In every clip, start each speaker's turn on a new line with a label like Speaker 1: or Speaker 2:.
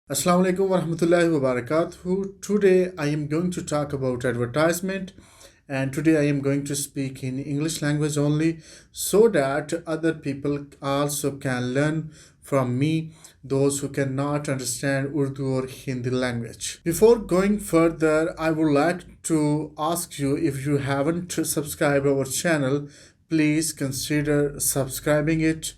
Speaker 1: Assalamu alaikum warahmatullahi wabarakatuh. Today I am going to talk about advertisement, and today I am going to speak in English language only so that other people also can learn from me, those who cannot understand Urdu or Hindi language. Before going further, I would like to ask you, if you haven't subscribed our channel, please consider subscribing it.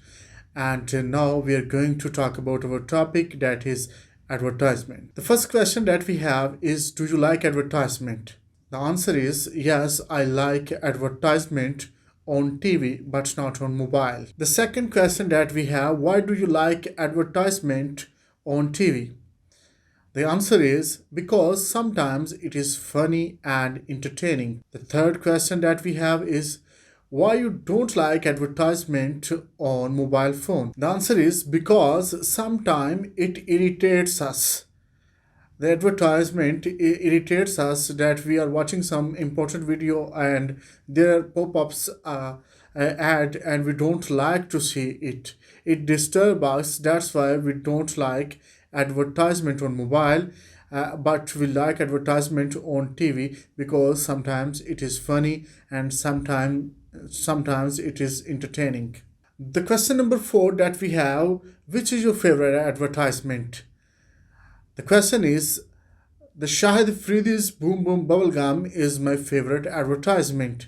Speaker 1: And now we are going to talk about our topic, that is advertisement. The first question that we have is, do you like advertisement? The answer is yes, I like advertisement on TV but not on mobile. The second question that we have, why do you like advertisement on TV? The answer is because sometimes it is funny and entertaining. The third question that we have is, why you don't like advertisement on mobile phone? The answer is because sometimes it irritates us. The advertisement irritates us, that we are watching some important video and there pop-ups ad and we don't like to see it. It disturbs us. That's why we don't like advertisement on mobile, but we like advertisement on TV because sometimes it is funny and sometimes it is entertaining. The question number 4 that we have, which is your favorite advertisement? The question is, the Shahid Friedi's Boom Boom Bubblegum is my favorite advertisement.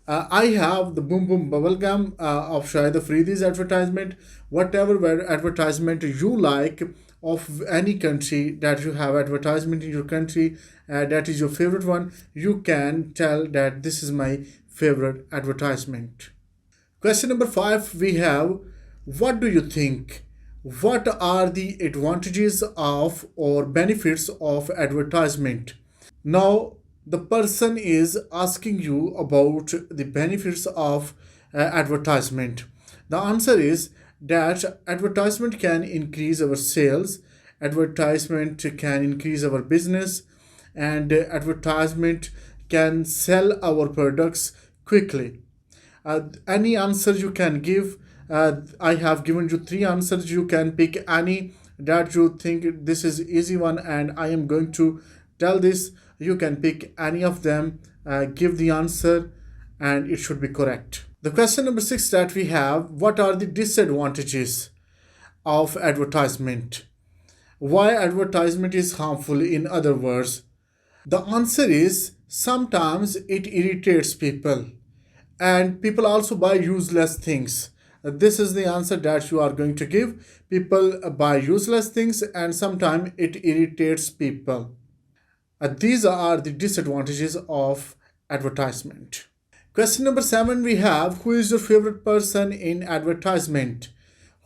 Speaker 1: I have the Boom Boom Bubblegum of Shahid Friedi's advertisement. Whatever advertisement you like of any country that you have advertisement in your country, that is your favorite one, you can tell that this is my favorite advertisement. Question number 5 we have, what do you think? What are the advantages of or benefits of advertisement? Now, the person is asking you about the benefits of advertisement. The answer is that advertisement can increase our sales, advertisement can increase our business, and advertisement can sell our products quickly. Any answer you can give. I have given you 3 answers. You can pick any that you think this is easy one, and I am going to tell this. You can pick any of them, give the answer, and it should be correct. The question number 6 that we have, what are the disadvantages of advertisement? Why advertisement is harmful, in other words? The answer is sometimes it irritates people, and people also buy useless things. This is the answer that you are going to give. People buy useless things and sometimes it irritates people. These are the disadvantages of advertisement. Question number 7 we have, who is your favorite person in advertisement?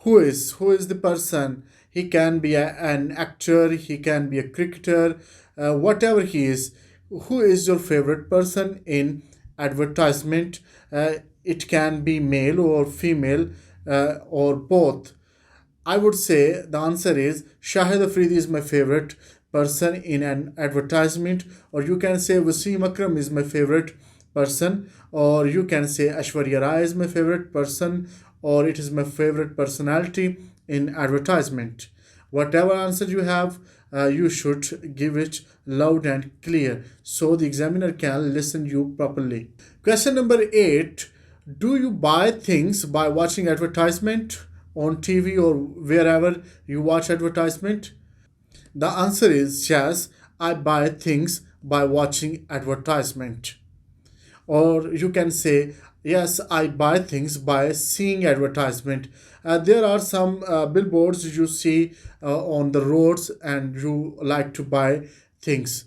Speaker 1: Who is the person? He can be an actor, he can be a cricketer, whatever he is. Who is your favorite person in advertisement? It can be male or female, or both. I would say the answer is Shahid Afridi is my favorite person in an advertisement, or you can say Wasim Akram is my favorite person, or you can say Ashwarya Rai is my favorite person, or it is my favorite personality in advertisement. Whatever answer you have, you should give it loud and clear so the examiner can listen you properly. Question number 8, do you buy things by watching advertisement on TV or wherever you watch advertisement? The answer is yes, I buy things by watching advertisement. Or you can say, yes, I buy things by seeing advertisement. There are some billboards you see on the roads and you like to buy things.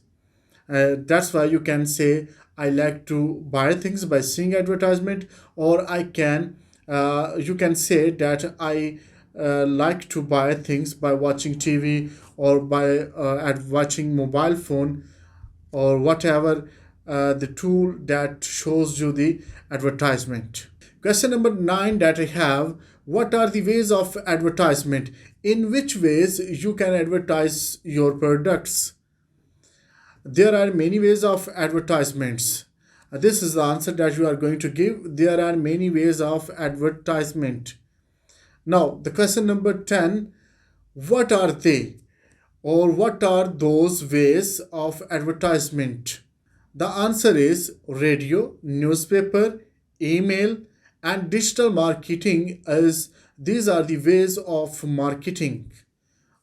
Speaker 1: That's why you can say, I like to buy things by seeing advertisement, or you can say that I like to buy things by watching TV or by watching mobile phone, or whatever the tool that shows you the advertisement. Question number 9 that I have, what are the ways of advertisement? In which ways you can advertise your products? There are many ways of advertisements. This is the answer that you are going to give. There are many ways of advertisement. Now, the question number 10, what are they? Or what are those ways of advertisement? The answer is radio, newspaper, email, and digital marketing. As these are the ways of marketing,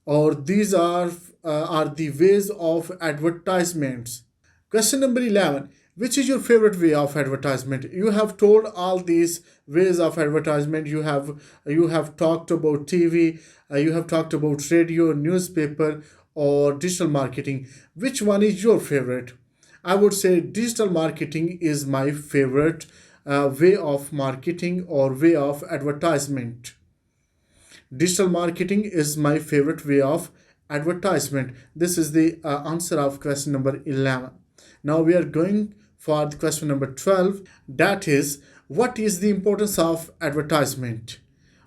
Speaker 1: or these are the ways of advertisements. Question number 11. Which is your favorite way of advertisement? You have told all these ways of advertisement. You have talked about TV, you have talked about radio, newspaper, or digital marketing. Which one is your favorite? I would say digital marketing is my favorite way of marketing or way of advertisement. Digital marketing is my favorite way of advertisement. This is the answer of question number 11. Now we are going for the question number 12. That is, what is the importance of advertisement?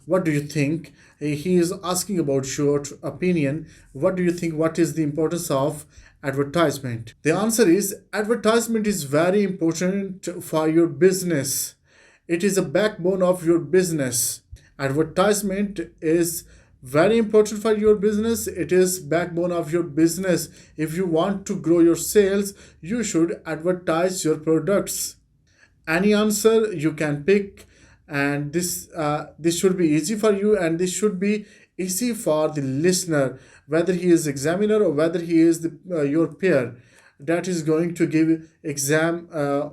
Speaker 1: What do you think? He is asking about your opinion. What do you think? What is the importance of advertisement? The answer is advertisement is very important for your business. It is a backbone of your business. Advertisement is very important for your business. It is backbone of your business. If you want to grow your sales, you should advertise your products. Any answer you can pick, and this should be easy for you, and this should be easy for the listener, whether he is examiner or whether he is your peer that is going to give exam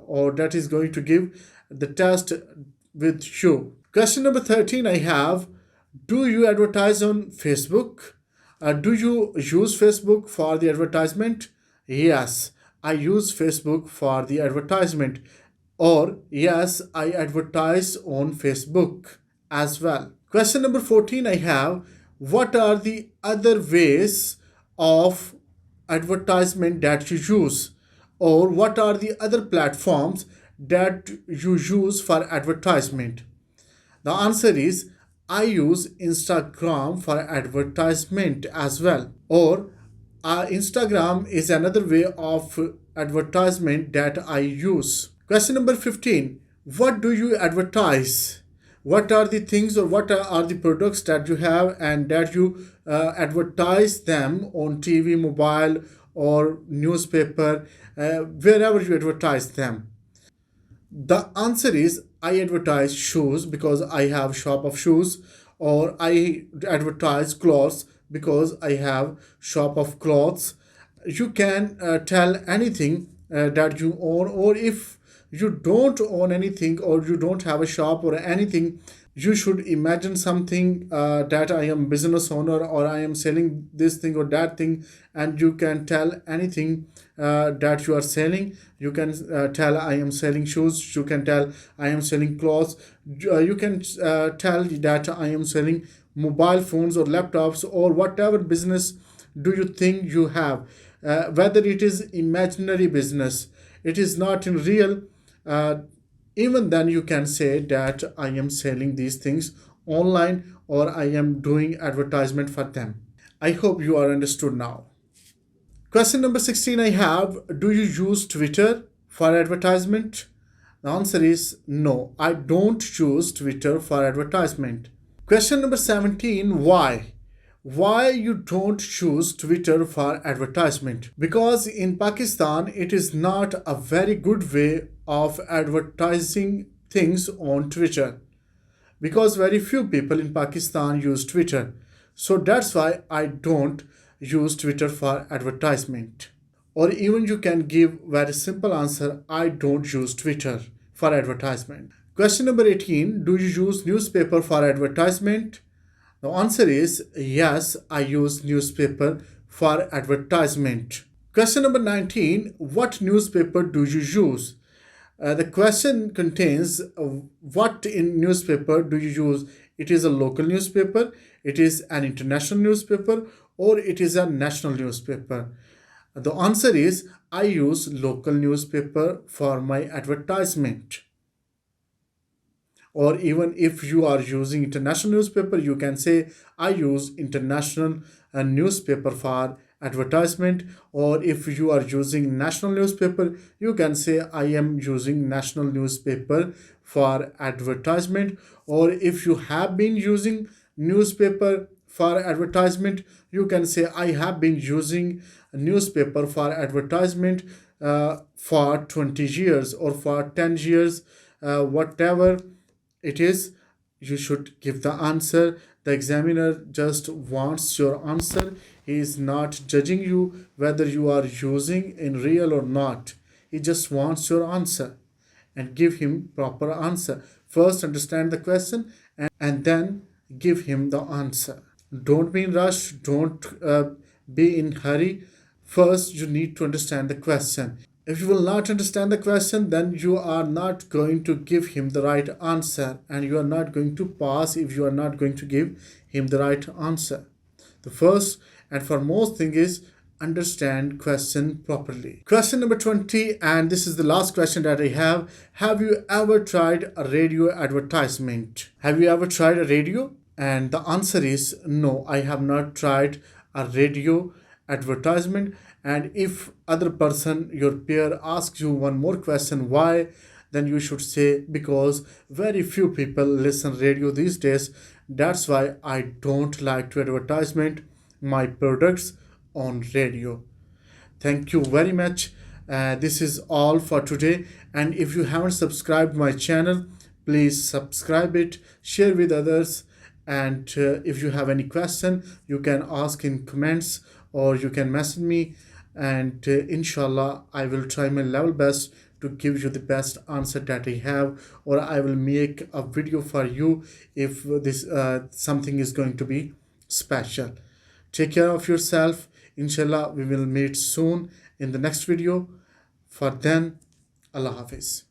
Speaker 1: or that is going to give the test with you. Question number 13 I have, do you advertise on Facebook? Do you use Facebook for the advertisement? Yes, I use Facebook for the advertisement. Or yes, I advertise on Facebook as well. Question number 14 I have, what are the other ways of advertisement that you use? Or what are the other platforms that you use for advertisement? The answer is I use Instagram for advertisement as well. Or Instagram is another way of advertisement that I use. Question number 15. What do you advertise? What are the things or what are the products that you have and that you advertise them on TV, mobile, or newspaper, wherever you advertise them? The answer is I advertise shoes because I have shop of shoes, or I advertise clothes because I have shop of clothes. You can tell anything that you own, or if you don't own anything or you don't have a shop or anything, you should imagine something that I am business owner or I am selling this thing or that thing, and you can tell anything that you are selling. You can tell I am selling shoes, you can tell I am selling clothes, you can tell that I am selling mobile phones or laptops or whatever business do you think you have, whether it is imaginary business, it is not in real, even then you can say that I am selling these things online or I am doing advertisement for them. I hope you are understood now. Question number 16 I have, do you use Twitter for advertisement? The answer is no, I don't use Twitter for advertisement. Question number 17, why? Why you don't choose Twitter for advertisement? Because in Pakistan it is not a very good way of advertising things on Twitter, because very few people in Pakistan use Twitter. So that's why I don't use Twitter for advertisement. Or even you can give very simple answer, I don't use Twitter for advertisement. Question number 18, do you use newspaper for advertisement? The answer is yes, I use newspaper for advertisement. Question number 19, what newspaper do you use? The question contains what in newspaper do you use? It is a local newspaper, it is an international newspaper, or it is a national newspaper. The answer is I use local newspaper for my advertisement. Or even if you are using international newspaper, you can say I use international newspaper for advertisement. Or if you are using national newspaper, you can say I am using national newspaper for advertisement. Or if you have been using newspaper for advertisement, you can say I have been using a newspaper for advertisement for 20 years or for 10 years, whatever it is. You should give the answer. The examiner just wants your answer. He is not judging you whether you are using in real or not. He just wants your answer, and give him proper answer. First understand the question, and then give him the answer. Don't be in rush. Don't be in hurry. First you need to understand the question. If you will not understand the question, then you are not going to give him the right answer, and you are not going to pass if you are not going to give him the right answer. The first and foremost thing is understand question properly. Question number 20, and this is the last question that I have. Have you ever tried a radio advertisement? Have you ever tried a radio? And the answer is no, I have not tried a radio advertisement. And if other person, your peer, asks you one more question, why, then you should say because very few people listen radio these days. That's why I don't like to advertisement my products on radio. Thank you very much. This is all for today. And if you haven't subscribed my channel, please subscribe it, share with others. And if you have any question, you can ask in comments or you can message me. And inshallah, I will try my level best to give you the best answer that I have, or I will make a video for you if this something is going to be special. Take care of yourself. Inshallah, we will meet soon in the next video. For then, Allah Hafiz.